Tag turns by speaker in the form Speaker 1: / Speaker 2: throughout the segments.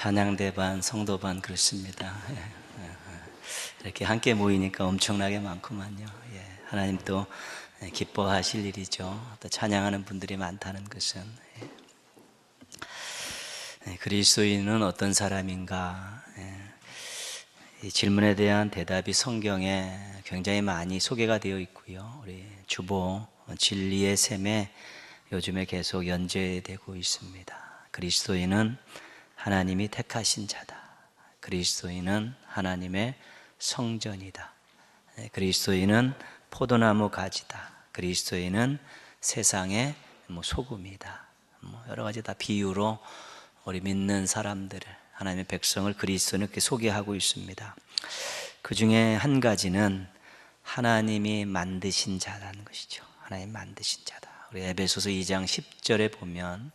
Speaker 1: 찬양대 반, 성도 반 그렇습니다. 이렇게 함께 모이니까 엄청나게 많구만요. 하나님 또 기뻐하실 일이죠. 또 찬양하는 분들이 많다는 것은. 그리스도인은 어떤 사람인가? 이 질문에 대한 대답이 성경에 굉장히 많이 소개가 되어 있고요. 우리 주보 진리의 샘에 요즘에 계속 연재되고 있습니다. 그리스도인은 하나님이 택하신 자다. 그리스도인은 하나님의 성전이다. 그리스도인은 포도나무 가지다. 그리스도인은 세상의 소금이다. 여러 가지 다 비유로 우리 믿는 사람들을, 하나님의 백성을 그리스도는 이렇게 소개하고 있습니다. 그 중에 한 가지는 하나님이 만드신 자라는 것이죠. 하나님 만드신 자다. 우리 에베소서 2장 10절에 보면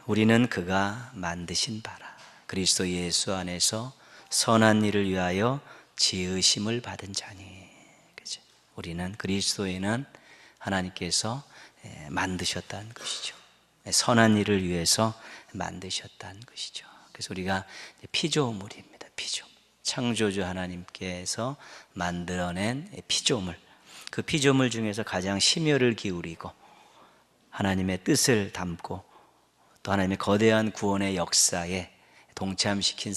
Speaker 1: 우리는 그가 만드신 바라. 그리스도 예수 안에서 선한 일을 위하여 지으심을 받은 자니. 그죠? 우리는 그리스도인은 하나님께서 만드셨다는 것이죠. 선한 일을 위해서 만드셨다는 것이죠. 그래서 우리가 피조물입니다. 피조물. 창조주 하나님께서 만들어낸 피조물. 그 피조물 중에서 가장 심혈을 기울이고 하나님의 뜻을 담고 또 하나님의 거대한 구원의 역사에 동참시킨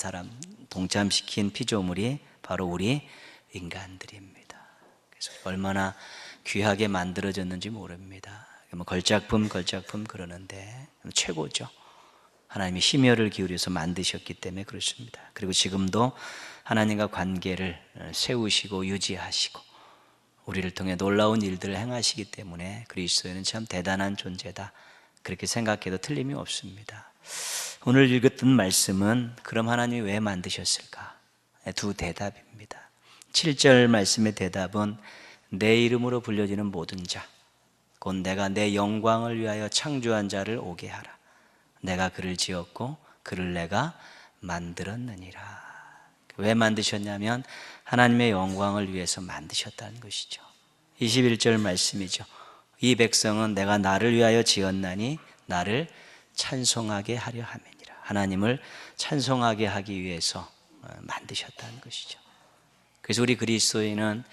Speaker 1: 피조물이 바로 우리 인간들입니다. 그래서 얼마나 귀하게 만들어졌는지 모릅니다. 걸작품 그러는데 최고죠. 하나님이 심혈을 기울여서 만드셨기 때문에 그렇습니다. 그리고 지금도 하나님과 관계를 세우시고 유지하시고 우리를 통해 놀라운 일들을 행하시기 때문에 그리스도인은 참 대단한 존재다. 그렇게 생각해도 틀림이 없습니다. 오늘 읽었던 말씀은 그럼 하나님이 왜 만드셨을까? 두 대답입니다. 7절 말씀의 대답은 내 이름으로 불려지는 모든 자, 곧 내가 내 영광을 위하여 창조한 자를 오게 하라. 내가 그를 지었고 그를 내가 만들었느니라. 왜 만드셨냐면 하나님의 영광을 위해서 만드셨다는 것이죠. 21절 말씀이죠. 이 백성은 내가 나를 위하여 지었나니 나를 찬송하게 하려 함이니라. 하나님을 찬송하게 하기 위해서 만드셨다는 것이죠. 그래서 우리 그리스도인은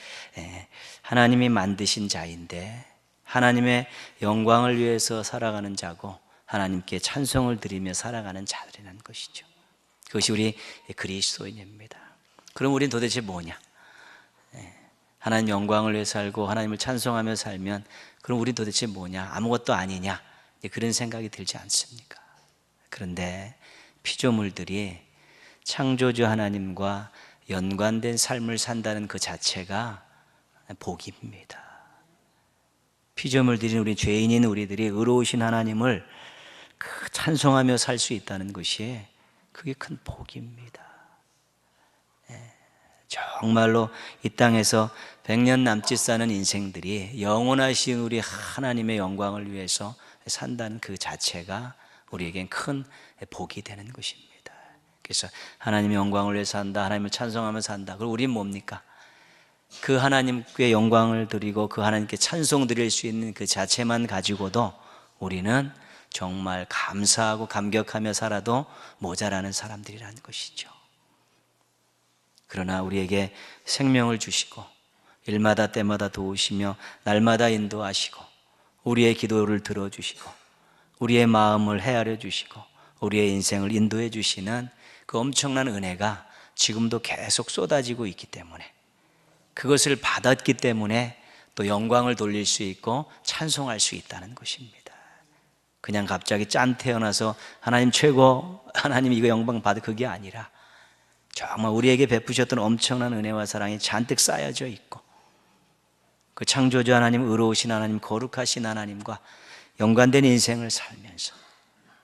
Speaker 1: 하나님이 만드신 자인데 하나님의 영광을 위해서 살아가는 자고 하나님께 찬송을 드리며 살아가는 자들이라는 것이죠. 그것이 우리 그리스도인입니다. 그럼 우리는 도대체 뭐냐? 하나님 영광을 위해 살고 하나님을 찬송하며 살면 그럼 우리 도대체 뭐냐? 아무것도 아니냐? 그런 생각이 들지 않습니까? 그런데 피조물들이 창조주 하나님과 연관된 삶을 산다는 그 자체가 복입니다. 피조물들인 우리 죄인인 우리들이 의로우신 하나님을 찬송하며 살 수 있다는 것이 그게 큰 복입니다. 정말로 이 땅에서 100년 남짓 사는 인생들이 영원하신 우리 하나님의 영광을 위해서 산다는 그 자체가 우리에겐 큰 복이 되는 것입니다. 그래서 하나님의 영광을 위해서 산다, 하나님을 찬송하며 산다. 그리고 우리는 뭡니까? 그 하나님께 영광을 드리고 그 하나님께 찬송 드릴 수 있는 그 자체만 가지고도 우리는 정말 감사하고 감격하며 살아도 모자라는 사람들이라는 것이죠. 그러나 우리에게 생명을 주시고 일마다 때마다 도우시며 날마다 인도하시고 우리의 기도를 들어주시고 우리의 마음을 헤아려 주시고 우리의 인생을 인도해 주시는 그 엄청난 은혜가 지금도 계속 쏟아지고 있기 때문에 그것을 받았기 때문에 또 영광을 돌릴 수 있고 찬송할 수 있다는 것입니다. 그냥 갑자기 짠 태어나서 하나님 최고, 하나님 이거 영광 받을 그게 아니라 정말 우리에게 베푸셨던 엄청난 은혜와 사랑이 잔뜩 쌓여져 있고 그 창조주 하나님, 의로우신 하나님, 거룩하신 하나님과 연관된 인생을 살면서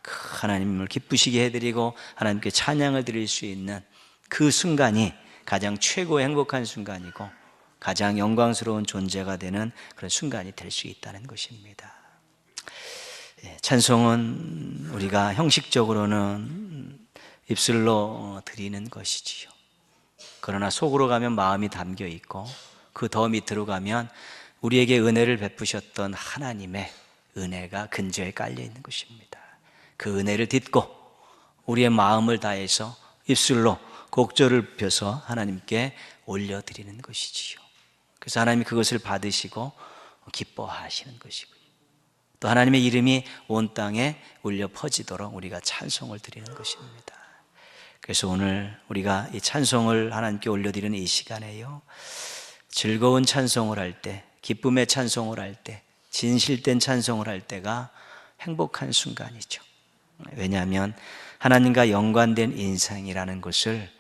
Speaker 1: 그 하나님을 기쁘시게 해드리고 하나님께 찬양을 드릴 수 있는 그 순간이 가장 최고의 행복한 순간이고 가장 영광스러운 존재가 되는 그런 순간이 될 수 있다는 것입니다. 찬송은 우리가 형식적으로는 입술로 드리는 것이지요. 그러나 속으로 가면 마음이 담겨 있고 그 더 밑으로 가면 우리에게 은혜를 베푸셨던 하나님의 은혜가 근저에 깔려 있는 것입니다. 그 은혜를 딛고 우리의 마음을 다해서 입술로 곡절을 펴서 하나님께 올려드리는 것이지요. 그래서 하나님이 그것을 받으시고 기뻐하시는 것이고요. 또 하나님의 이름이 온 땅에 울려 퍼지도록 우리가 찬송을 드리는 것입니다. 그래서 오늘 우리가 이 찬송을 하나님께 올려드리는 이 시간에요, 즐거운 찬송을 할 때, 기쁨의 찬송을 할 때, 진실된 찬송을 할 때가 행복한 순간이죠. 왜냐하면 하나님과 연관된 인생이라는 것을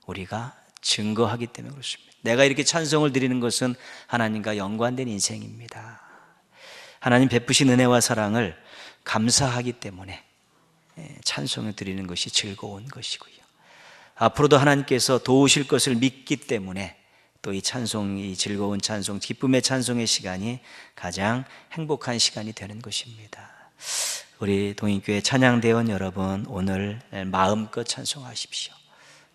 Speaker 1: 우리가 증거하기 때문에 그렇습니다. 내가 이렇게 찬송을 드리는 것은 하나님과 연관된 인생입니다. 하나님 베푸신 은혜와 사랑을 감사하기 때문에 찬송을 드리는 것이 즐거운 것이고요. 앞으로도 하나님께서 도우실 것을 믿기 때문에 또 이 찬송이, 즐거운 찬송, 기쁨의 찬송의 시간이 가장 행복한 시간이 되는 것입니다. 우리 동인교회 찬양대원 여러분, 오늘 마음껏 찬송하십시오.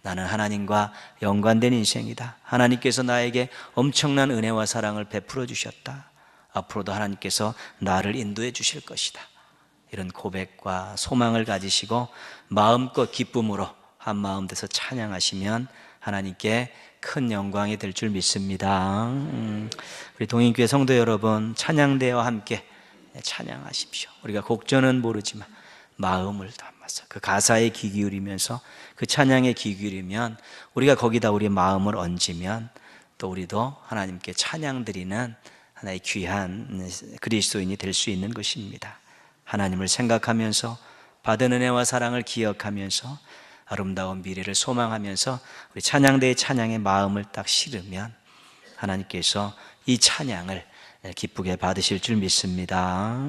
Speaker 1: 나는 하나님과 연관된 인생이다. 하나님께서 나에게 엄청난 은혜와 사랑을 베풀어 주셨다. 앞으로도 하나님께서 나를 인도해 주실 것이다. 이런 고백과 소망을 가지시고 마음껏 기쁨으로 한 마음 돼서 찬양하시면 하나님께 큰 영광이 될 줄 믿습니다. 우리 동인교회 성도 여러분, 찬양대와 함께 찬양하십시오. 우리가 곡전은 모르지만 마음을 담아서 그 가사에 귀 기울이면서 그 찬양에 귀 기울이면, 우리가 거기다 우리의 마음을 얹으면 또 우리도 하나님께 찬양 드리는 하나의 귀한 그리스도인이 될 수 있는 것입니다. 하나님을 생각하면서 받은 은혜와 사랑을 기억하면서 아름다운 미래를 소망하면서 우리 찬양대의 찬양에 마음을 딱 실으면 하나님께서 이 찬양을 기쁘게 받으실 줄 믿습니다.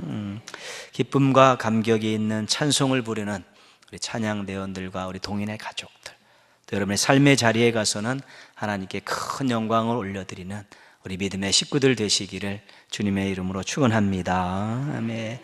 Speaker 1: 기쁨과 감격이 있는 찬송을 부르는 우리 찬양대원들과 우리 동인의 가족들, 또 여러분의 삶의 자리에 가서는 하나님께 큰 영광을 올려드리는 우리 믿음의 식구들 되시기를 주님의 이름으로 축원합니다. 아멘.